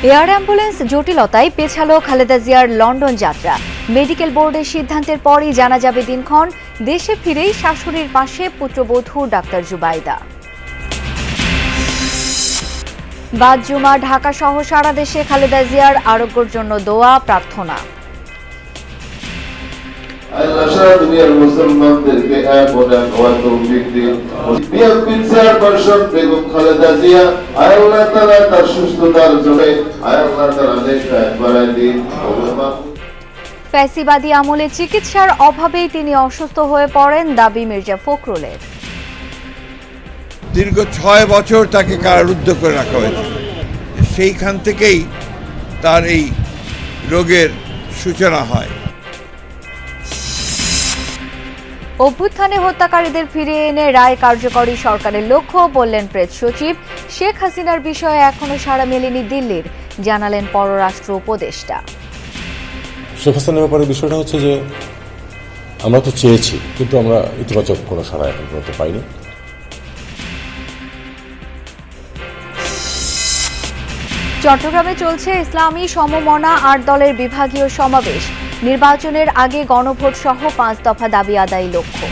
Air ambulance জটিলতায় পেছালো খালেদা জিয়ার London যাত্রা। মেডিকেল বোর্ডের সিদ্ধান্তের পরই জানা যাবে দিনক্ষণ। দেশে ফিরেই শাশুড়ির পাশে পুত্রবধূ ডাক্তার জুবাইদা। বাদ জুমা ঢাকা সহ সারা দেশে খালেদা জিয়ার আরোগ্যের জন্য দোয়া প্রার্থনা। আল্লাহ সারা দুনিয়ার মুসলমানদেরকে এক ও এক হওয়ার তৌফিক দিন। বিএনপির চেয়ারপারসন বেগম খালেদা জিয়া আল্লাহ তাআলা তার সুস্থতার জন্য আল্লাহ তাআলা নেক বাড়ায় দিন। ফ্যাসিবাদী আমলে চিকিৎসার অভাবেই তিনি অসুস্থ হয়ে পড়েন, দাবি মির্জা ফখরুলের। দীর্ঘ ৬ বছর তাকে কারারুদ্ধ করে রাখা হয়েছে, সেইখান থেকেই তার এই রোগের সূচনা হয়। অভ্যুত্থানে হত্যাকারীদের ফিরিয়ে এনে রায় কার্যকরী সরকারের লক্ষ্য, বললেন প্রেস সচিব। শেখ হাসিনার বিষয়ে এখনো সাড়া মেলেনি দিল্লির, জানালেন পররাষ্ট্র উপদেষ্টা। শেখ হাসিনার ব্যাপারে বিষয়টা হচ্ছে যে আমরা তো চেয়েছি, কিন্তু আমরা ইতিবাচক কোনো সাড়া এখন পর্যন্ত পাইনি। চট্টগ্রামে চলছে ইসলামী সমমনা ৮ দলের বিভাগীয় সমাবেশ। নির্বাচনের আগে গণভোট সহ ৫ দফা দাবি আদায় লক্ষ্য।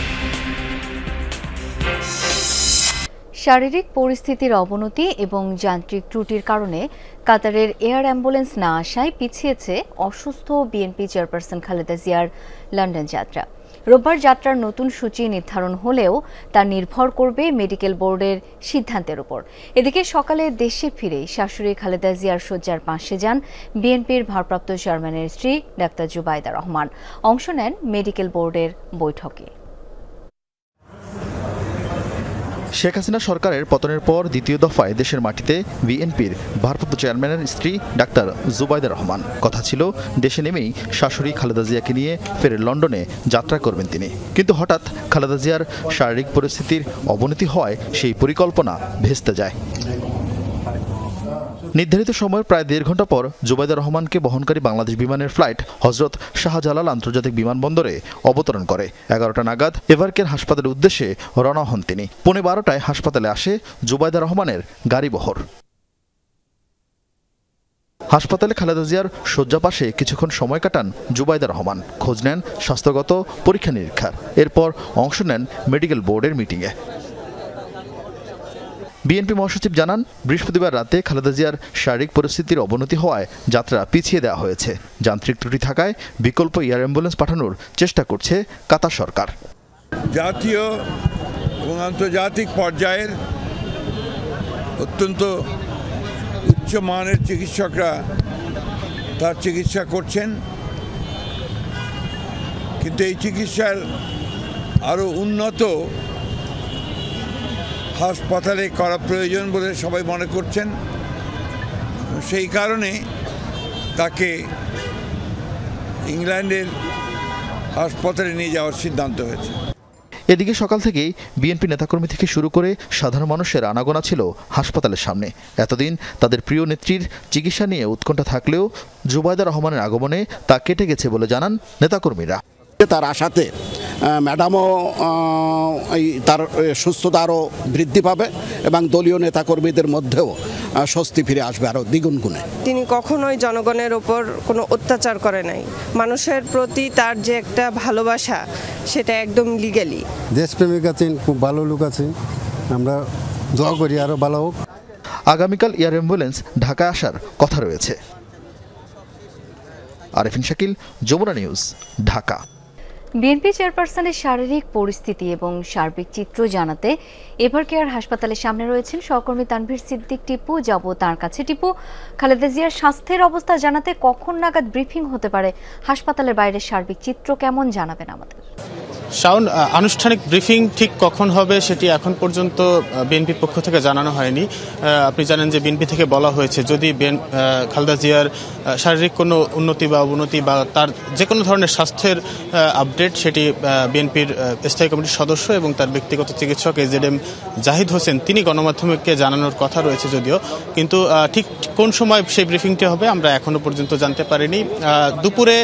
শারীরিক পরিস্থিতির অবনতি এবং যান্ত্রিক ত্রুটির কারণে কাতারের এয়ার অ্যাম্বুলেন্স না আসায় পিছিয়েছে অসুস্থ বিএনপি চেয়ারপারসন খালেদা জিয়ার লন্ডন যাত্রা। রোববার যাত্রার নতুন সূচি নির্ধারণ হলেও তা নির্ভর করবে মেডিকেল বোর্ডের সিদ্ধান্তের উপর। এদিকে সকালে দেশে ফিরেই শাশুড়ি খালেদা জিয়ার শয্যার পাশে যান বিএনপির ভারপ্রাপ্ত চেয়ারম্যানের স্ত্রী ডাক্তার জুবাইদা রহমান। অংশ নেন মেডিকেল বোর্ডের বৈঠকে। শেখ হাসিনা সরকারের পতনের পর দ্বিতীয় দফায় দেশের মাটিতে বিএনপির ভারপ্রাপ্ত চেয়ারম্যানের স্ত্রী ডাক্তার জুবাইদা রহমান। কথা ছিল দেশে নেমেই শাশুড়ি খালেদা জিয়াকে নিয়ে ফের লন্ডনে যাত্রা করবেন তিনি, কিন্তু হঠাৎ খালেদা জিয়ার শারীরিক পরিস্থিতির অবনতি হওয়ায় সেই পরিকল্পনা ভেস্তে যায়। নির্ধারিত সময়ের প্রায় ১.৫ ঘণ্টা পর জুবাইদা রহমানকে বহনকারী বাংলাদেশ বিমানের ফ্লাইট হজরত শাহজালাল আন্তর্জাতিক বিমানবন্দরে অবতরণ করে। ১১টা নাগাদ এভারকের হাসপাতালের উদ্দেশ্যে রওনা হন তিনি। ১:১২টায় হাসপাতালে আসে জুবাইদা রহমানের গাড়িবহর। হাসপাতালে খালেদা জিয়ার শয্যা পাশে কিছুক্ষণ সময় কাটান জুবাইদা রহমান, খোঁজ নেন স্বাস্থ্যগত পরীক্ষা নিরীক্ষার। এরপর অংশ নেন মেডিকেল বোর্ডের মিটিংয়ে। বিএনপি মহাসচিব জানান, বৃহস্পতিবার রাতে খালেদা জিয়ার শারীরিক পরিস্থিতির অবনতি হওয়ায় যাত্রা পিছিয়ে দেওয়া হয়েছে। যান্ত্রিক ত্রুটি থাকায় বিকল্প এয়ার অ্যাম্বুলেন্স পাঠানোর চেষ্টা করছে কাতার সরকার। জাতীয় এবং আন্তর্জাতিক পর্যায়ের অত্যন্ত উচ্চমানের চিকিৎসকরা তার চিকিৎসা করছেন, কিন্তু এই চিকিৎসার আরও উন্নত হাসপাতালে করা প্রয়োজন বলে সবাই মনে করছেন। সেই কারণে তাকে ইংল্যান্ডের হাসপাতালে নিয়ে যাওয়ার সিদ্ধান্ত হয়েছে। এদিকে সকাল থেকেই বিএনপি নেতাকর্মী থেকে শুরু করে সাধারণ মানুষের আনাগোনা ছিল হাসপাতালের সামনে। এতদিন তাদের প্রিয় নেত্রীর চিকিৎসা নিয়ে উৎকণ্ঠা থাকলেও জুবাইদা রহমানের আগমনে তা কেটে গেছে বলে জানান নেতাকর্মীরা। তার আশাতে ম্যাডামও তার সুস্থতা আরও বৃদ্ধি পাবে এবং দলীয় নেতাকর্মীদের মধ্যেও স্বস্তি ফিরে আসবে আরও দ্বিগুণ গুণে। তিনি কখনোই জনগণের ওপর কোনো অত্যাচার করে নাই। মানুষের প্রতি তার যে একটা ভালোবাসা, সেটা একদম লিগ্যালি। দেশপ্রেমিক আছেন, খুব ভালো লোক আছে, আমরা দোয়া করি আরও ভালো হোক। আগামীকাল এয়ার অ্যাম্বুলেন্স ঢাকায় আসার কথা রয়েছে। আরেফিন শাকিল, যমুনা নিউজ, ঢাকা। বিএনপি চেয়ারপারসনের শারীরিক পরিস্থিতি এবং সার্বিক চিত্র জানাতে এভারকেয়ার হাসপাতালের সামনে রয়েছেন সহকর্মী তানভীর সিদ্দিক টিপু। যাব তার কাছে। টিপু, খালেদা জিয়ার স্বাস্থ্যের অবস্থা জানাতে কখন নাগাদ ব্রিফিং হতে পারে? হাসপাতালের বাইরের সার্বিক চিত্র কেমন জানাবেন আমাদের? শাওন, আনুষ্ঠানিক ব্রিফিং ঠিক কখন হবে সেটি এখন পর্যন্ত বিএনপির পক্ষ থেকে জানানো হয়নি। আপনি জানেন যে বিএনপি থেকে বলা হয়েছে যদি খালেদা জিয়ার শারীরিক কোনো উন্নতি বা অবনতি বা তার যে কোনো ধরনের স্বাস্থ্যের আপডেট, সেটি বিএনপির স্থায়ী কমিটির সদস্য এবং তার ব্যক্তিগত চিকিৎসক এজেডএম জাহিদ হোসেন তিনি গণমাধ্যমকে জানানোর কথা রয়েছে যদিও, কিন্তু ঠিক কোন সময় সেই ব্রিফিংটি হবে আমরা এখনো পর্যন্ত জানতে পারিনি। দুপুরে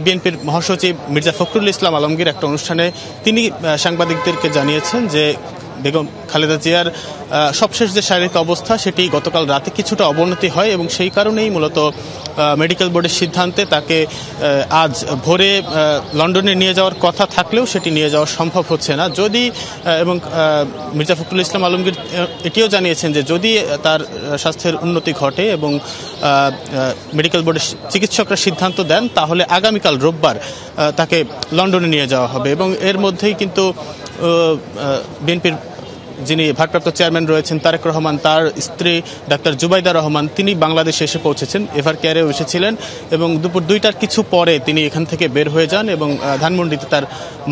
বিএনপির মহাসচিব মির্জা ফখরুল ইসলাম আলমগীর একটা অনুষ্ঠানে তিনি সাংবাদিকদেরকে জানিয়েছেন যে বেগম খালেদা জিয়ার সবশেষ যে শারীরিক অবস্থা সেটি গতকাল রাতে কিছুটা অবনতি হয় এবং সেই কারণেই মূলত মেডিকেল বোর্ডের সিদ্ধান্তে তাকে আজ ভোরে লন্ডনে নিয়ে যাওয়ার কথা থাকলেও সেটি নিয়ে যাওয়া সম্ভব হচ্ছে না। যদি এবং মির্জা ফখরুল ইসলাম আলমগীর এটিও জানিয়েছেন যে যদি তার স্বাস্থ্যের উন্নতি ঘটে এবং মেডিকেল বোর্ডের চিকিৎসকরা সিদ্ধান্ত দেন তাহলে আগামীকাল রোববার তাকে লন্ডনে নিয়ে যাওয়া হবে। এবং এর মধ্যেই কিন্তু বিএনপির যিনি ভারপ্রাপ্ত চেয়ারম্যান রয়েছেন তারেক রহমান, তার স্ত্রী ডাক্তার জুবাইদা রহমান, তিনি বাংলাদেশে এসে পৌঁছেছেন, এভার কেয়ারেও এসেছিলেন এবং দুপুর 2টার কিছু পরে তিনি এখান থেকে বের হয়ে যান এবং ধানমন্ডিতে তার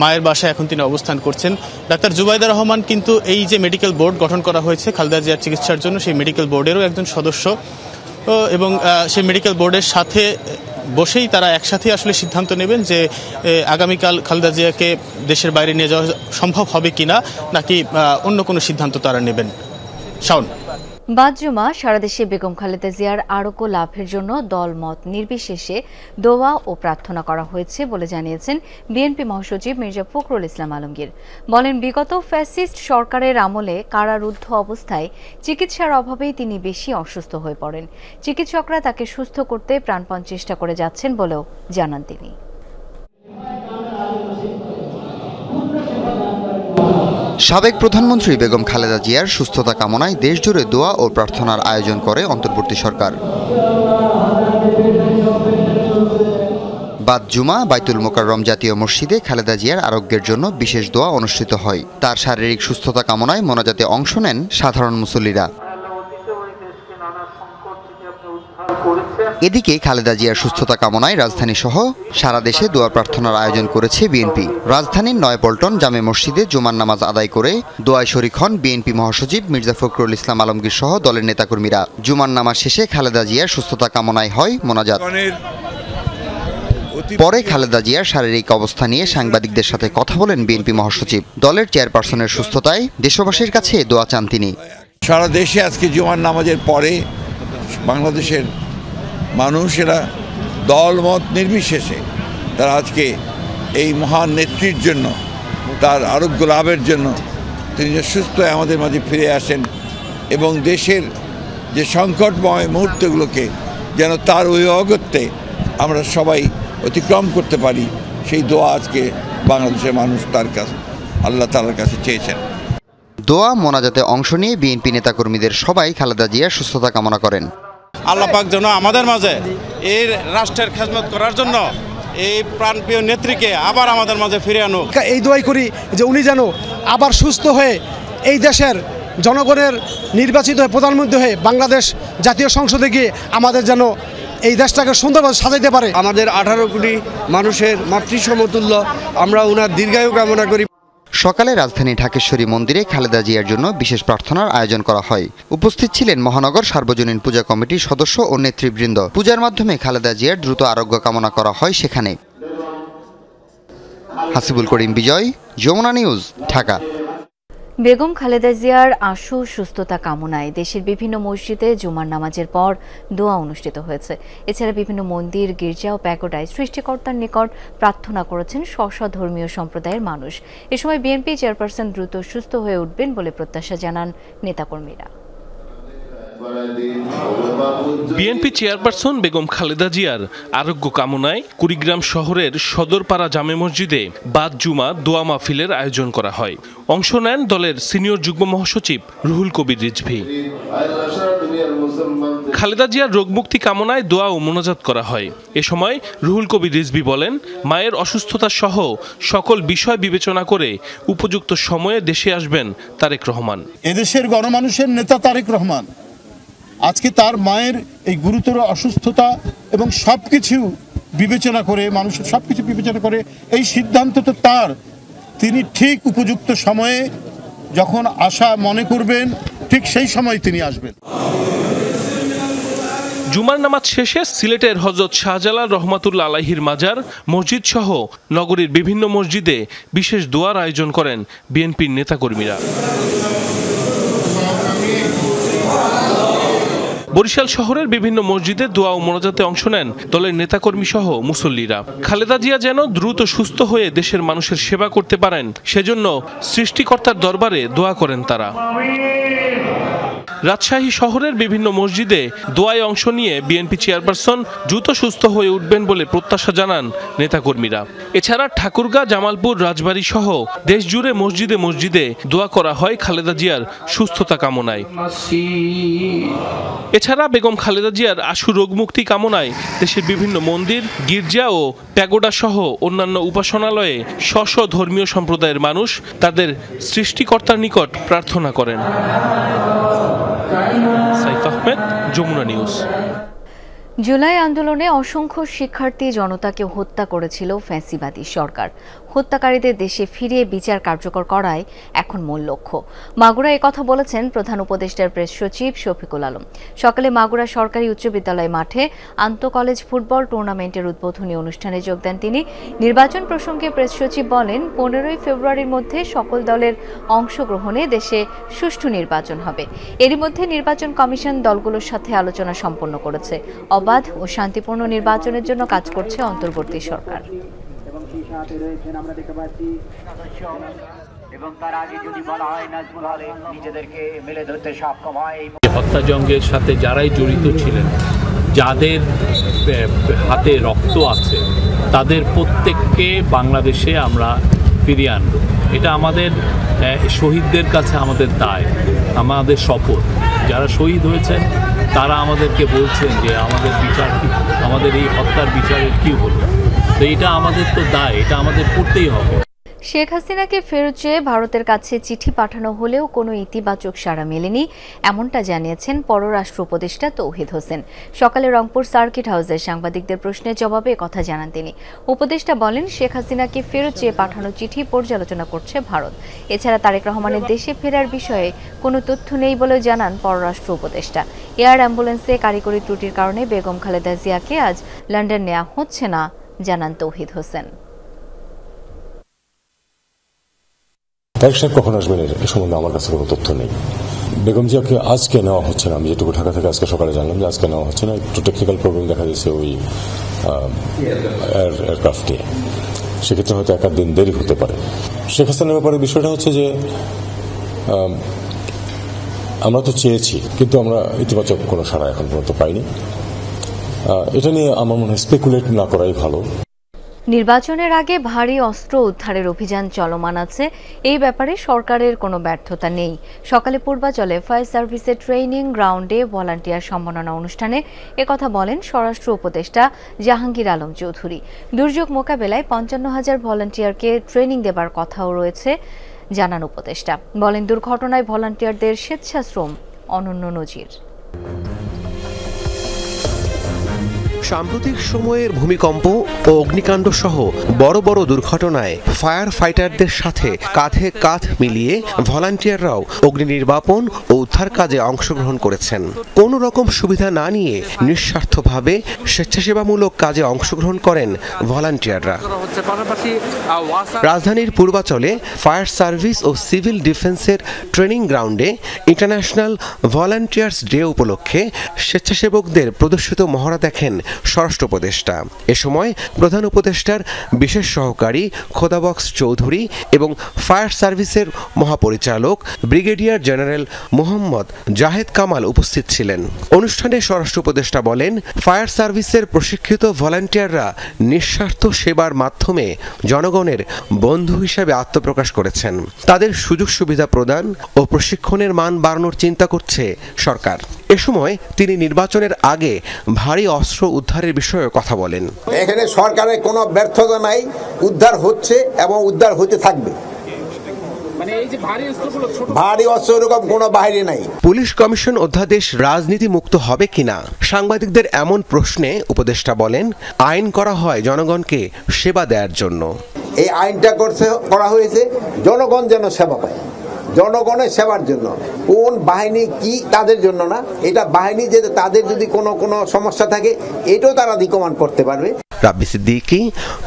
মায়ের বাসায় এখন তিনি অবস্থান করছেন। ডাক্তার জুবাইদা রহমান কিন্তু এই যে মেডিকেল বোর্ড গঠন করা হয়েছে খালেদা জিয়ার চিকিৎসার জন্য, সেই মেডিকেল বোর্ডেরও একজন সদস্য এবং সেই মেডিকেল বোর্ডের সাথে বসেই তারা একসাথে আসলে সিদ্ধান্ত নেবেন যে আগামীকাল খালেদা জিয়াকে দেশের বাইরে নিয়ে যাওয়া সম্ভব হবে কিনা, নাকি অন্য কোনো সিদ্ধান্ত তারা নেবেন। শাওন। বাদ জুমা সারা দেশে বেগম খালেদা জিয়ার আরোগ্য লাভের জন্য দলমত নির্বিশেষে দোয়া ও প্রার্থনা করা হয়েছে বলে জানিয়েছেন বিএনপি মহাসচিব মির্জা ফখরুল ইসলাম আলমগীর। বলেন, বিগত ফ্যাসিস্ট সরকারের আমলে কারারুদ্ধ অবস্থায় চিকিৎসার অভাবেই তিনি বেশি অসুস্থ হয়ে পড়েন। চিকিৎসকরা তাকে সুস্থ করতে প্রাণপণ চেষ্টা করে যাচ্ছেন বলেও জানান তিনি। সাবেক প্রধানমন্ত্রী বেগম খালেদা জিয়ার সুস্থতা কামনায় দেশজুড়ে দোয়া ও প্রার্থনার আয়োজন করে অন্তর্বর্তী সরকার। বাদ জুমা বাইতুল মোকাররম জাতীয় মসজিদে খালেদা জিয়ার আরোগ্যের জন্য বিশেষ দোয়া অনুষ্ঠিত হয়। তার শারীরিক সুস্থতা কামনায় মোনাজাতে অংশ নেন সাধারণ মুসল্লিরা। এদিকে খালেদা জিয়ার সুস্থতা কামনায় রাজধানী সহ সারা দেশে দোয়া প্রার্থনার আয়োজন করেছে বিএনপি। রাজধানীর নয়াপল্টন জামে মসজিদে জুমার নামাজ আদায় করে দোয়ায় শরীক হন বিএনপি মহাসচিব মির্জা ফখরুল ইসলাম আলমগীর সহ দলের নেতাকর্মীরা। জুমার নামাজ শেষে খালেদা জিয়ার সুস্থতা কামনায় হয় মোনাজাত। পরে খালেদা জিয়ার শারীরিক অবস্থা নিয়ে সাংবাদিকদের সাথে কথা বলেন বিএনপি মহাসচিব। দলের চেয়ারপারসনের সুস্থতায় দেশবাসীর কাছে দোয়া চান তিনি। সারা দেশে আজকে জুমার নামাজের পরে বাংলাদেশের মানুষেরা দলমত নির্বিশেষে তারা আজকে এই মহান নেত্রীর জন্য, তার আরোগ্য লাভের জন্য, তিনি যে সুস্থ আমাদের মাঝে ফিরে আসেন এবং দেশের যে সংকটময় মুহূর্তগুলোকে যেন তার ওই অগত্যে আমরা সবাই অতিক্রম করতে পারি, সেই দোয়া আজকে বাংলাদেশের মানুষ তার কাছে আল্লাহ তাআলার কাছে চেয়েছেন। দোয়া মোনাজাতে অংশ নিয়ে বিএনপি নেতাকর্মীদের সবাই খালেদা জিয়ার সুস্থতা কামনা করেন। আল্লাহ পাক যেন আমাদের মাঝে এই রাষ্ট্রের খেদমত করার জন্য এই প্রাণপ্রিয় নেত্রীকে আবার আমাদের মাঝে ফিরে আনুক। এই দোয়াই করি যে উনি যেন আবার সুস্থ হয়ে এই দেশের জনগণের নির্বাচিত হয়ে প্রধানমন্ত্রী হয়ে বাংলাদেশ জাতীয় সংসদে গিয়ে আমাদের যেন এই দেশটাকে সুন্দরভাবে সাজাইতে পারে। আমাদের 18 কোটি মানুষের মাতৃসমতুল্য, আমরা ওনার দীর্ঘায়ু কামনা করি। সকালে রাজধানী ঢাকেশ্বরী মন্দিরে খালেদা জিয়ার জন্য বিশেষ প্রার্থনার আয়োজন করা হয়। উপস্থিত ছিলেন মহানগর সার্বজনীন পূজা কমিটির সদস্য ও নেতৃবৃন্দ। পূজার মাধ্যমে খালেদা জিয়ার দ্রুত আরোগ্য কামনা করা হয় সেখানে। হাসিবুল করিম বিজয়, যমুনা নিউজ, ঢাকা। বেগম খালেদা জিয়ার আশু সুস্থতা কামনায় দেশের বিভিন্ন মসজিদে জুমার নামাজের পর দোয়া অনুষ্ঠিত হয়েছে। এছাড়া বিভিন্ন মন্দির, গির্জা ও প্যাগোডায় সৃষ্টিকর্তার নিকট প্রার্থনা করেছেন স্ব ধর্মীয় সম্প্রদায়ের মানুষ। এ সময় বিএনপি চেয়ারপারসন দ্রুত সুস্থ হয়ে উঠবেন বলে প্রত্যাশা জানান নেতাকর্মীরা। বিএনপি চেয়ারপারসন বেগম খালেদা জিয়ার আরোগ্য কামনায় কুড়িগ্রাম শহরের সদরপাড়া জামে মসজিদে বাদ জুমা দোয়া মাহফিলের আয়োজন করা হয়। অংশ নেন দলের সিনিয়র যুগ্ম মহাসচিব রুহুল কবির রিজভী। খালেদা জিয়ার রোগমুক্তি কামনায় দোয়া ও মোনাজাত করা হয়। এ সময় রুহুল কবির রিজভী বলেন, মায়ের অসুস্থতা সহ সকল বিষয় বিবেচনা করে উপযুক্ত সময়ে দেশে আসবেন তারেক রহমান। এদেশের গণমানুষের নেতা তারেক রহমান আজকে তার মায়ের এই গুরুতর অসুস্থতা এবং সবকিছু বিবেচনা করে, মানুষের সবকিছু বিবেচনা করে এই সিদ্ধান্ত তো তার, তিনি ঠিক উপযুক্ত সময়ে যখন আশা মনে করবেন ঠিক সেই সময় তিনি আসবেন। জুমার নামাজ শেষে সিলেটের হযরত শাহজালাল রহমাতুল্লাহ আলাইহির মাজার, মসজিদ সহ নগরীর বিভিন্ন মসজিদে বিশেষ দোয়ার আয়োজন করেন বিএনপির নেতাকর্মীরা। বরিশাল শহরের বিভিন্ন মসজিদে দোয়া ও মোনাজাতে অংশ নেন দলের নেতাকর্মী সহ মুসল্লিরা। খালেদা জিয়া যেন দ্রুত সুস্থ হয়ে দেশের মানুষের সেবা করতে পারেন সেজন্য সৃষ্টিকর্তার দরবারে দোয়া করেন তারা। রাজশাহী শহরের বিভিন্ন মসজিদে দোয়ায় অংশ নিয়ে বিএনপি চেয়ারপারসন দ্রুত সুস্থ হয়ে উঠবেন বলে প্রত্যাশা জানান নেতাকর্মীরা। এছাড়া ঠাকুরগাঁ, জামালপুর, রাজবাড়ী সহ দেশ জুড়ে মসজিদে মসজিদে দোয়া করা হয় খালেদা জিয়ার সুস্থতা কামনায়। এছাড়া বেগম খালেদা জিয়ার আশু রোগমুক্তি কামনায় দেশের বিভিন্ন মন্দির, গির্জা ও প্যাগোডা সহ অন্যান্য উপাসনালয়ে স্ব ধর্মীয় সম্প্রদায়ের মানুষ তাদের সৃষ্টিকর্তার নিকট প্রার্থনা করেন। সাইফ আহমেদ, যমুনা নিউজ। জুলাই আন্দোলনে অসংখ্য শিক্ষার্থী জনতাকে হত্যা করেছিল ফ্যাসিবাদী সরকার। হত্যাকারীদের দেশে ফিরিয়ে বিচার কার্যকর করাই এখন মূল লক্ষ্য। মাগুরায় একথা বলেছেন প্রধান উপদেষ্টার প্রেস সচিব শফিকুল আলম। সকালে মাগুরা সরকারি উচ্চ বিদ্যালয় মাঠে আন্তঃকলেজ ফুটবল টুর্নামেন্টের উদ্বোধনী অনুষ্ঠানে যোগ দেন তিনি। নির্বাচন প্রসঙ্গে প্রেস সচিব বলেন, 15ই ফেব্রুয়ারির মধ্যে সকল দলের অংশগ্রহণে দেশে সুষ্ঠু নির্বাচন হবে। এরই মধ্যে নির্বাচন কমিশন দলগুলোর সাথে আলোচনা সম্পন্ন করেছে। অবাধ ও শান্তিপূর্ণ নির্বাচনের জন্য কাজ করছে অন্তর্বর্তী সরকার। হত্যাযজ্ঞের সাথে যারাই জড়িত ছিলেন, যাদের হাতে রক্ত আছে, তাদের প্রত্যেককে বাংলাদেশে আমরা ফিরিয়ে আনব। এটা আমাদের শহীদদের কাছে আমাদের দায়, আমাদের শপথ। যারা শহীদ হয়েছেন তারা আমাদেরকে বলছেন যে আমাদের বিচার কি, আমাদের এই হত্যার বিচারের কি হলো। তো এটা আমাদের তো দায়, এটা আমাদের করতেই হবে। শেখ হাসিনাকে ফেরত চেয়ে ভারতের কাছে চিঠি পাঠানো হলেও কোনো ইতিবাচক সাড়া মেলেনি, এমনটা জানিয়েছেন পররাষ্ট্র উপদেষ্টা তৌহিদ হোসেন। সকালে রংপুর সার্কিট হাউসে সাংবাদিকদের প্রশ্নের জবাবে কথা জানান তিনি। উপদেষ্টা বলেন, শেখ হাসিনাকে ফেরত চেয়ে পাঠানো চিঠি পর্যালোচনা করছে ভারত। এছাড়া তারেক রহমানের দেশে ফেরার বিষয়ে কোনো তথ্য নেই বলে জানান পররাষ্ট্র উপদেষ্টা। এয়ার অ্যাম্বুলেন্সে কারিগরি ত্রুটির কারণে বেগম খালেদা জিয়াকে আজ লন্ডন নেওয়া হচ্ছে না, জানান তৌহিদ হোসেন। তারেক সাহেব কখন আসবেন এ সম্বন্ধে আমার কাছে কোনো তথ্য নেই। বেগম জিয়াকে আজকে নেওয়া হচ্ছে না, আমি যেটুকু ঢাকা থেকে আজকে সকালে জানলাম যে আজকে নেওয়া হচ্ছে না। একটু টেকনিক্যাল প্রবলেম দেখা যাচ্ছে ওই এয়ারক্রাফটে, সেক্ষেত্রে হয়তো এক দিন দেরি হতে পারে। শেখ হাসিনার ব্যাপারে বিষয়টা হচ্ছে যে আমরা তো চেয়েছি, কিন্তু আমরা ইতিবাচক কোনো সাড়া এখন পর্যন্ত পাইনি। এটা নিয়ে আমার মনে হয় স্পেকুলেট না করাই ভালো। নির্বাচনের আগে ভারী অস্ত্র উদ্ধারের অভিযান চলমান আছে, এই ব্যাপারে সরকারের কোনো ব্যর্থতা নেই। সকালে পূর্বাচলে ফায়ার সার্ভিসের ট্রেনিং গ্রাউন্ডে ভলান্টিয়ার সম্মাননা অনুষ্ঠানে একথা বলেন স্বরাষ্ট্র উপদেষ্টা জাহাঙ্গীর আলম চৌধুরী। দুর্যোগ মোকাবেলায় 55,000 ভলান্টিয়ারকে ট্রেনিং দেবার কথাও রয়েছে, জানান উপদেষ্টা। বলেন, দুর্ঘটনায় ভলান্টিয়ারদের স্বেচ্ছাশ্রম অনন্য নজির। সাম্প্রতিক সময়ের ভূমিকম্প ও অগ্নিকাণ্ড সহ বড় বড় দুর্ঘটনায় ফায়ার ফাইটারদের সাথে কাঁধে কাঁধ মিলিয়ে ভলান্টিয়াররাও অগ্নি নির্বাপন ও উদ্ধার কাজে অংশগ্রহণ করেছেন। কোনো রকম সুবিধা না নিয়ে নিঃস্বার্থভাবে স্বেচ্ছাসেবামূলক কাজে অংশগ্রহণ করেন ভলান্টিয়াররা। রাজধানীর পূর্বাচলে ফায়ার সার্ভিস ও সিভিল ডিফেন্সের ট্রেনিং গ্রাউন্ডে ইন্টারন্যাশনাল ভলান্টিয়ার্স ডে উপলক্ষে স্বেচ্ছাসেবকদের প্রদর্শিত মহড়া দেখেন স্বরাষ্ট্র উপদেষ্টা। এ সময় প্রধান উপদেষ্টার বিশেষ সহকারী খোদাবক্স চৌধুরী এবং ফায়ার সার্ভিসের মহাপরিচালক ব্রিগেডিয়ার জেনারেল মোহাম্মদ জাহেদ কামাল উপস্থিত ছিলেন। অনুষ্ঠানে স্বরাষ্ট্র উপদেষ্টা বলেন, ফায়ার সার্ভিসের প্রশিক্ষিত ভলান্টিয়াররা নিঃস্বার্থ সেবার মাধ্যমে জনগণের বন্ধু হিসেবে আত্মপ্রকাশ করেছেন। তাদের সুযোগ সুবিধা প্রদান ও প্রশিক্ষণের মান বাড়ানোর চিন্তা করছে সরকার। এ সময় তিনি নির্বাচনের আগে ভারী অস্ত্র উদ্ধারের বিষয়ে কথা বলেন। এখানে সরকারের কোনো ব্যর্থতা নাই, উদ্ধার হচ্ছে এবং উদ্ধার হতে থাকবে। ভারী অস্ত্র এরকম কোনো বাইরে নাই। পুলিশ কমিশন অধ্যাদেশ রাজনীতি মুক্ত হবে কিনা সাংবাদিকদের এমন প্রশ্নে উপদেষ্টা বলেন, আইন করা হয় জনগণকে সেবা দেওয়ার জন্য। এই আইনটা করা হয়েছে জনগণ যেন সেবা পায়, জনগণের সেবার জন্য। কোন বাহিনী কি তাদের জন্য না, এটা বাহিনী যে তাদের যদি কোনো সমস্যা থাকে এটাও তারা রিকমান্ড করতে পারবে। রাব্বি সিদ্দিকী,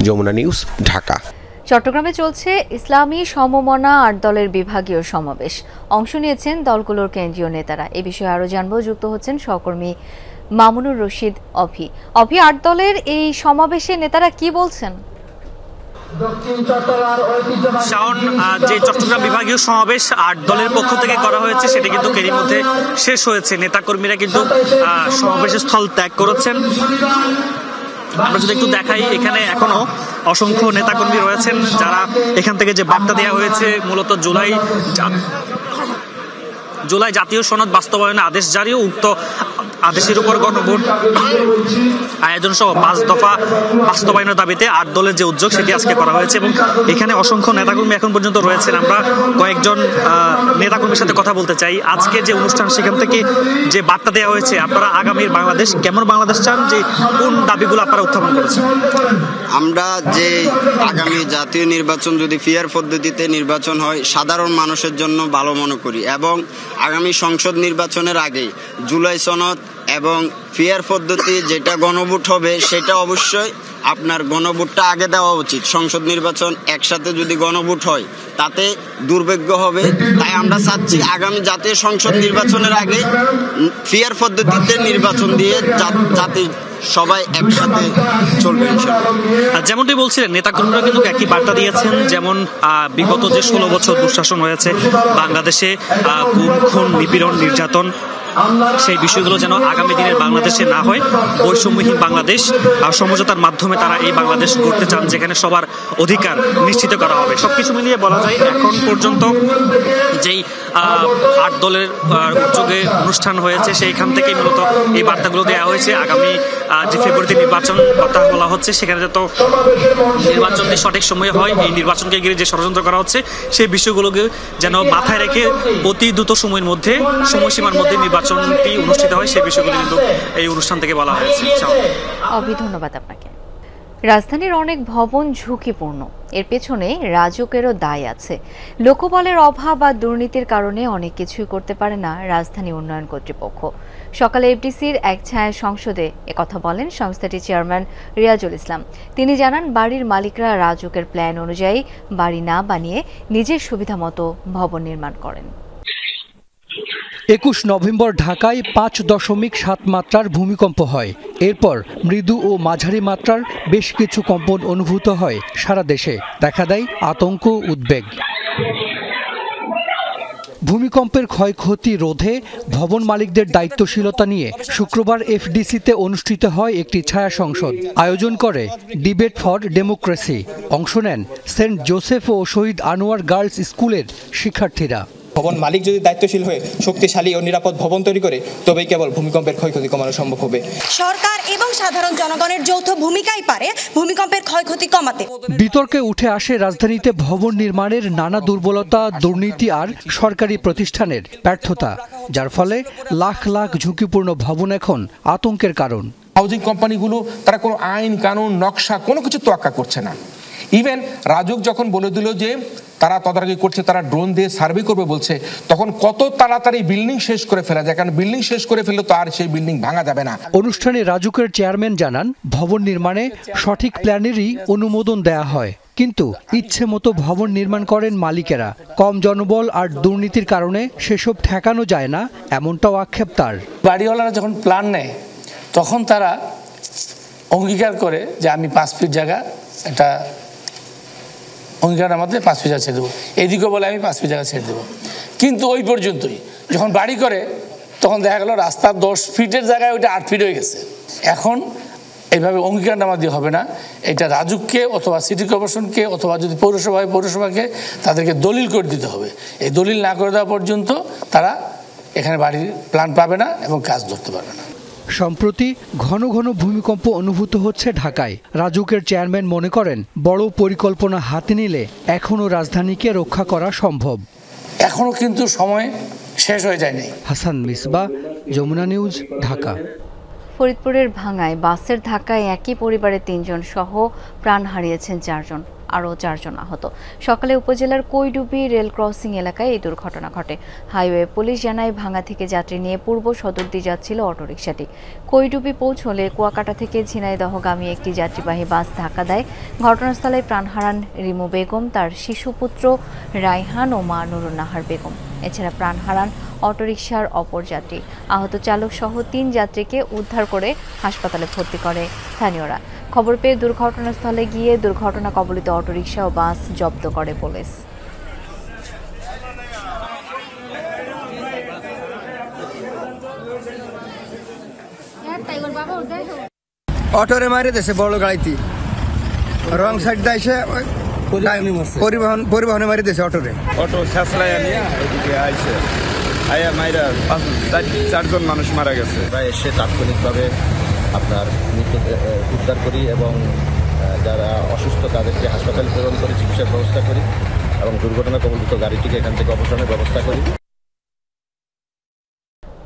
যমুনা নিউজ, ঢাকা। চট্টগ্রামে চলছে ইসলামী সমমনা ৮ দলের বিভাগীয় সমাবেশ। অংশ নিয়েছেন দলগুলোর কেন্দ্রীয় নেতারা। এ বিষয়ে আরও জানবো, যুক্ত হচ্ছেন সহকর্মী মামুনুর রশিদ অভি। ৮ দলের এই সমাবেশে নেতারা কি বলছেন? শাওন, যে চট্টগ্রাম বিভাগীয় সমাবেশ ৮ দলের পক্ষ থেকে করা হয়েছে সেটা কিন্তু এরই মধ্যে শেষ হয়েছে। নেতাকর্মীরা কিন্তু সমাবেশের স্থল ত্যাগ করেছেন। আমরা যদি একটু দেখাই, এখানে এখনো অসংখ্য নেতাকর্মী রয়েছেন যারা এখান থেকে যে বার্তা দেওয়া হয়েছে, মূলত জুলাই জাতীয় সনদ বাস্তবায়নে আদেশ জারি ও উক্ত আদেশের উপর গণভোট আয়োজন সহ ৫ দফা বাস্তবায়নের দাবিতে ৮ দলের যে উদ্যোগ সেটি আজকে করা হয়েছে এবং এখানে অসংখ্য নেতাকর্মী এখন পর্যন্ত রয়েছেন। আমরা কয়েকজন নেতাকর্মীর সাথে কথা বলতে চাই। আজকে যে অনুষ্ঠান, সেখান থেকে যে বার্তা দেওয়া হয়েছে, আপনারা আগামীর বাংলাদেশ কেমন বাংলাদেশ চান, যে কোন দাবিগুলো আপনারা উত্থাপন করেছেন? আমরা যে আগামী জাতীয় নির্বাচন যদি ফেয়ার পদ্ধতিতে নির্বাচন হয়, সাধারণ মানুষের জন্য ভালো মনে করি এবং আগামী সংসদ নির্বাচনের আগে জুলাই সনদ এবং ফেয়ার পদ্ধতি যেটা গণভোট হবে সেটা অবশ্যই আপনার গণভোটটা আগে দেওয়া উচিত। সংসদ নির্বাচন একসাথে যদি গণভোট হয় তাতে দুর্ভাগ্য হবে। তাই আমরা চাচ্ছি আগামী জাতীয় সংসদ নির্বাচনের আগে ফেয়ার পদ্ধতিতে নির্বাচন দিয়ে জাতি সবাই একসাথে চলবে। যেমনটি বলছিলেন, নেতাকর্মীরা কিন্তু একই বার্তা দিয়েছেন, যেমন বিগত যে ১৬ বছর দুঃশাসন হয়েছে বাংলাদেশে, গুম, খুন, নিপীড়ন, নির্যাতন, সেই বিষয়গুলো যেন আগামী দিনের বাংলাদেশে না হয়। বৈষম্যহীন বাংলাদেশ সমঝোতার মাধ্যমে তারা এই বাংলাদেশ গড়তে চান, যেখানে সবার অধিকার নিশ্চিত করা হবে। সবকিছু মিলিয়ে বলা যায় এখন পর্যন্ত যেই ৮ দলের উদ্যোগে অনুষ্ঠান হয়েছে সেইখান থেকেই মূলত এই বার্তাগুলো দেওয়া হয়েছে। আগামী যে ফেব্রুয়ারিতে নির্বাচন কথা বলা হচ্ছে, সেখানে যত নির্বাচনটি সঠিক সময়ে হয়, এই নির্বাচনকে ঘিরে যে ষড়যন্ত্র করা হচ্ছে সেই বিষয়গুলোকে যেন মাথায় রেখে অতি দ্রুত সময়ের মধ্যে, সময়সীমার মধ্যে নির্বাচনটি অনুষ্ঠিত হয়, সেই বিষয়গুলো কিন্তু এই অনুষ্ঠান থেকে বলা হয়েছে। ধন্যবাদ আপনাকে। রাজধানীর অনেক ভবন ঝুঁকিপূর্ণ, এর পেছনে রাজুকেরও দায় আছে। লোকবলের অভাব বা দুর্নীতির কারণে অনেক কিছুই করতে পারে না রাজধানী উন্নয়ন কর্তৃপক্ষ। সকালে এফডিসির এক ছায়া সংসদে একথা বলেন সংস্থাটির চেয়ারম্যান রিয়াজুল ইসলাম। তিনি জানান, বাড়ির মালিকরা রাজুকের প্ল্যান অনুযায়ী বাড়ি না বানিয়ে নিজের সুবিধামতো ভবন নির্মাণ করেন। ২১ নভেম্বর ঢাকায় ৫.৭ মাত্রার ভূমিকম্প হয়। এরপর মৃদু ও মাঝারি মাত্রার বেশ কিছু কম্পন অনুভূত হয় সারা দেশে। দেখা দেয় আতঙ্ক, উদ্বেগ। ভূমিকম্পের ক্ষয়ক্ষতি রোধে ভবন মালিকদের দায়িত্বশীলতা নিয়ে শুক্রবার এফডিসিতে অনুষ্ঠিত হয় একটি ছায়া সংসদ। আয়োজন করে ডিবেট ফর ডেমোক্রেসি। অংশ নেন সেন্ট জোসেফ ও শহীদ আনোয়ার গার্লস স্কুলের শিক্ষার্থীরা। ভবন মালিক যদি দায়িত্বশীল হয়ে শক্তিশালী ও নিরাপদ ভবন তৈরি করে, তবেই কেবল ভূমিকম্পের ক্ষয়ক্ষতি কমানো সম্ভব হবে। সরকার এবং সাধারণ জনগণের যৌথ ভূমিকাই পারে ভূমিকম্পের ক্ষয়ক্ষতি কমাতে। বিতর্কে উঠে আসে রাজধানীতে ভবন নির্মাণের নানা দুর্বলতা, দুর্নীতি আর সরকারি প্রতিষ্ঠানের ব্যর্থতা, যার ফলে লাখ লাখ ঝুঁকিপূর্ণ ভবন এখন আতঙ্কের কারণ। হাউজিং কোম্পানিগুলো তারা কোনো আইন কানুন নকশা কোনো কিছু তোয়াক্কা করছে না। ইভেন রাজুক যখন বলে দিল যে তারা তদারকি করছে, তারা ড্রোন দিয়ে সার্ভে করবে বলছে, তখন কত তাড়াতাড়ি বিল্ডিং শেষ করে ফেলা যায়, কারণ বিল্ডিং শেষ করে ফেললে তো আর সেই বিল্ডিং ভাঙা যাবে না। অনুষ্ঠানে রাজুকের চেয়ারম্যান জানান, ভবন নির্মাণে সঠিক প্ল্যানেরই অনুমোদন দেয়া হয়, কিন্তু ইচ্ছে মতো ভবন নির্মাণ করেন মালিকেরা। কম জনবল আর দুর্নীতির কারণে সেসব ঠেকানো যায় না, এমনটাও আক্ষেপ তার। বাড়িওয়ালারা যখন প্ল্যান নেয় তখন তারা অঙ্গীকার করে যে আমি 5 ফিট জায়গা একটা অঙ্গীকারের মধ্যে 5 ফিট জায়গা ছেড়ে দেবো, এদিকে বলে আমি 5 ফিট জায়গা ছেড়ে দেবো, কিন্তু ওই পর্যন্তই। যখন বাড়ি করে তখন দেখা গেল রাস্তার 10 ফিটের জায়গায় ওইটা 8 ফিট হয়ে গেছে। এখন এইভাবে অঙ্গীকারনামা দিয়ে হবে না, এটা রাজুককে অথবা সিটি কর্পোরেশনকে অথবা যদি পৌরসভাকে তাদেরকে দলিল করে দিতে হবে। এই দলিল না করে দেওয়া পর্যন্ত তারা এখানে বাড়ির প্ল্যান পাবে না এবং কাজ ধরতে পারবে না। সম্প্রতি ঘন ঘন ভূমিকম্প অনুভূত হচ্ছে ঢাকায়। রাজুকের চেয়ারম্যান মনে করেন, বড় পরিকল্পনা হাতে নিলে এখনও রাজধানীকে রক্ষা করা সম্ভব। এখনও কিন্তু সময় শেষ হয়ে যায়নি। হাসান মিসবা, যমুনা নিউজ, ঢাকা। ফরিদপুরের ভাঙ্গায় বাসের ধাক্কায় একই পরিবারের 3 জন সহ প্রাণ হারিয়েছেন 4 জন। আরও 4 জন আহত। সকালে উপজেলার কৈডুবি রেল ক্রসিং এলাকায় এই দুর্ঘটনা ঘটে। হাইওয়ে পুলিশ জানায় ভাঙ্গা থেকে যাত্রী নিয়ে পূর্ব সদর দিয়ে যাচ্ছিল অটোরিকশাটি। কৈডুবি পৌঁছলে কুয়াকাটা থেকে ঝিনাইদহগামী একটি যাত্রীবাহী বাস ধাক্কা দেয়। ঘটনাস্থলে প্রাণ হারান রিমু বেগম, তার শিশুপুত্র রায়হান ও মা নুরুন নাহার বেগম। এছাড়া প্রাণ হারান অটোরিকশার অপর যাত্রী। আহত চালক সহ 3 যাত্রীকে উদ্ধার করে হাসপাতালে ভর্তি করে স্থানীয়রা। খবর পেয়ে দুর্ঘটনাস্থলে গিয়ে দুর্ঘটনা কবলিত অটোরিকশা ও বাস জব্দ করে পুলিশ। অটোরে মারি দেশে বড় গাড়িতে রং সাইড দাইছে পরিবহনে মারি দেশে অটোরে অটো শেষলাই নিয়ে এদিকে আইছে আয়া মাইরা 4জন মানুষ মারা গেছে। আমরা এসে তাৎক্ষণিকভাবে আপনার উদ্ধার করি এবং যারা অসুস্থ তাদেরকে হাসপাতালে প্রেরণ করে চিকিৎসার ব্যবস্থা করি এবং দুর্ঘটনা কবলিত গাড়িটিকে এখান থেকে অপসারণের ব্যবস্থা করি।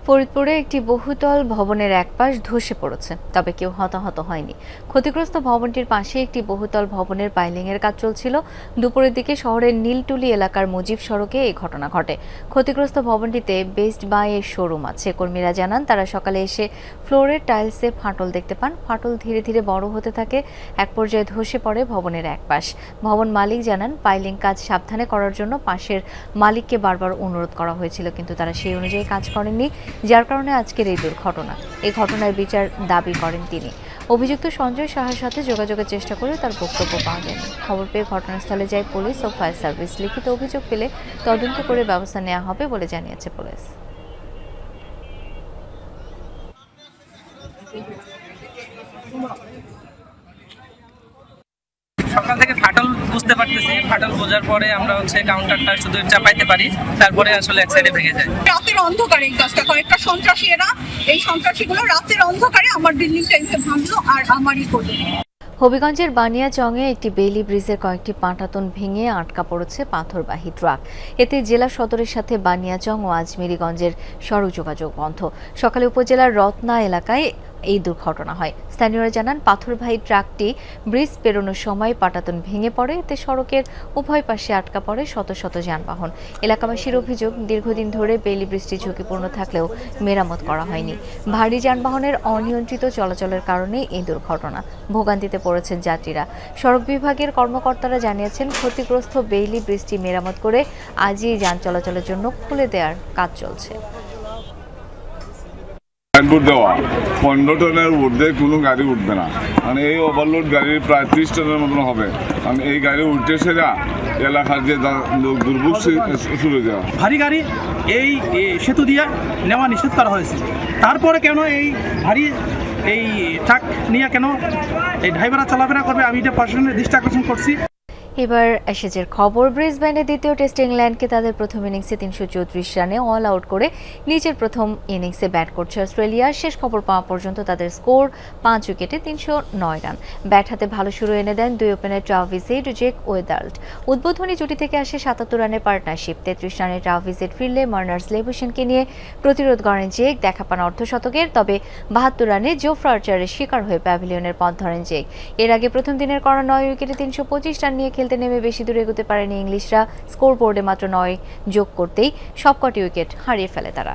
ফরিদপুরে একটি বহুতল ভবনের এক পাশ ধসে পড়েছে, তবে কেউ হতাহত হয়নি। ক্ষতিগ্রস্ত ভবনটির পাশে একটি বহুতল ভবনের পাইলিংয়ের কাজ চলছিল। দুপুরের দিকে শহরের নীলটুলি এলাকার মুজিব সড়কে এই ঘটনা ঘটে। ক্ষতিগ্রস্ত ভবনটিতে বেস্ট বাই এর শোরুম আছে। কর্মীরা জানান তারা সকালে এসে ফ্লোরের টাইলসে ফাটল দেখতে পান। ফাটল ধীরে ধীরে বড় হতে থাকে, এক পর্যায়ে ধসে পড়ে ভবনের এক পাশ। ভবন মালিক জানান পাইলিং কাজ সাবধানে করার জন্য পাশের মালিককে বারবার অনুরোধ করা হয়েছিল, কিন্তু তারা সেই অনুযায়ী কাজ করেননি, যার কারণে আজকের এই দুর্ঘটনা। এই ঘটনার বিচার দাবি করেন তিনি। অভিযুক্ত সঞ্জয় সাহার সাথে যোগাযোগের চেষ্টা করে তার বক্তব্য পাওয়া যায়নি। খবর পেয়ে ঘটনাস্থলে যায় পুলিশ ও ফায়ার সার্ভিস। লিখিত অভিযোগ পেলে তদন্ত করে ব্যবস্থা নেওয়া হবে বলে জানিয়েছে পুলিশ। সকাল থেকে ফাটল বুঝতে পারতেছি, ফাটল বোঝার পরে আমরা কাউন্টারটা শুধু চাপাইতে পারি, তারপরে আসলে এক সাইডে ভেঙে যায়। রাতের অন্ধকারে এই কাজটা কয়েকটা সন্ত্রাসী, এই সন্ত্রাসীগুলো রাতের অন্ধকারে আমার বিল্ডিংটা এসে ভাঙলো আর আমারই করলো। হবিগঞ্জের বানিয়াচংয়ে একটি বেইলি ব্রিজের কয়েকটি পাটাতন ভেঙে আটকা পড়েছে পাথরবাহী ট্রাক। এতে জেলা সদরের সাথে বানিয়াচং ও আজমিরিগঞ্জের সড়ক যোগাযোগ বন্ধ। সকালে উপজেলার রত্না এলাকায় এই দুর্ঘটনা হয়। স্থানীয়রা জানান পাথরবাহী ট্রাকটি ব্রিজ পেরোনোর সময় পাটাতন ভেঙে পড়ে। এতে সড়কের উভয় পাশে আটকা পড়ে শত শত যানবাহন। এলাকাবাসীর অভিযোগ, দীর্ঘদিন ধরে বেইলি ব্রিজটি ঝুঁকিপূর্ণ থাকলেও মেরামত করা হয়নি। ভারী যানবাহনের অনিয়ন্ত্রিত চলাচলের কারণে এই দুর্ঘটনা। ভোগান্তিতে পড়েছেন যাত্রীরা। সড়ক বিভাগের কর্মকর্তারা জানিয়েছেন ক্ষতিগ্রস্ত বেইলি ব্রিজটি মেরামত করে আজই যান চলাচলের জন্য খুলে দেওয়ার কাজ চলছে। দেওয়া 15 টনের ঊর্ধ্বে কোনো গাড়ি উঠবে না, মানে এই ওভারলোড গাড়ি প্রায় 30 টনের মতন হবে। মানে এই গাড়ি উঠতে সেরা এলাকার যে লোক দুর্ভোগ শুরু যাওয়া ভারী গাড়ি এই সেতু দিয়ে নেওয়া নিষেধ করা হয়েছে। তারপরে কেন এই ভারী এই ট্রাক নিয়ে কেন এই ড্রাইভাররা চলাফেরা করবে, আমি এটা প্রশাসনের দৃষ্টি আকর্ষণ করছি। এবার অ্যাশেজের খবর। ব্রিসবেনে দ্বিতীয় টেস্টে ইংল্যান্ডকে তাদের প্রথম ইনিংসে 334 রানে অল আউট করে নিজের প্রথম ইনিংসে ব্যাট করছে অস্ট্রেলিয়া। শেষ খবর পাওয়া পর্যন্ত তাদের স্কোর 5 উইকেটে 309 রান। ব্যাট হাতে ভালো শুরু এনে দেন দুই ওপেনার ট্রাভিস হেড ও জেক ওয়েদাল্ট। উদ্বোধনী জুটি থেকে আসে 77 রানের পার্টনারশিপ। 33 রানে ট্রাভিস হেড ফিরলে মার্নার্স লেবুশেনকে নিয়ে প্রতিরোধ করেন জেক, দেখা পান অর্ধশতকের। তবে 72 রানে জোফ্রা আর্চারের শিকার হয়ে প্যাভিলিয়নের পথ ধরেন জেক। এর আগে প্রথম দিনের করা 9 উইকেটে 325 রান নিয়ে খেলতে নেমে বেশি দূরে এগোতে পারেনি ইংলিশরা। স্কোর বোর্ডে মাত্র 9 যোগ করতেই সবকটি উইকেট হারিয়ে ফেলে তারা।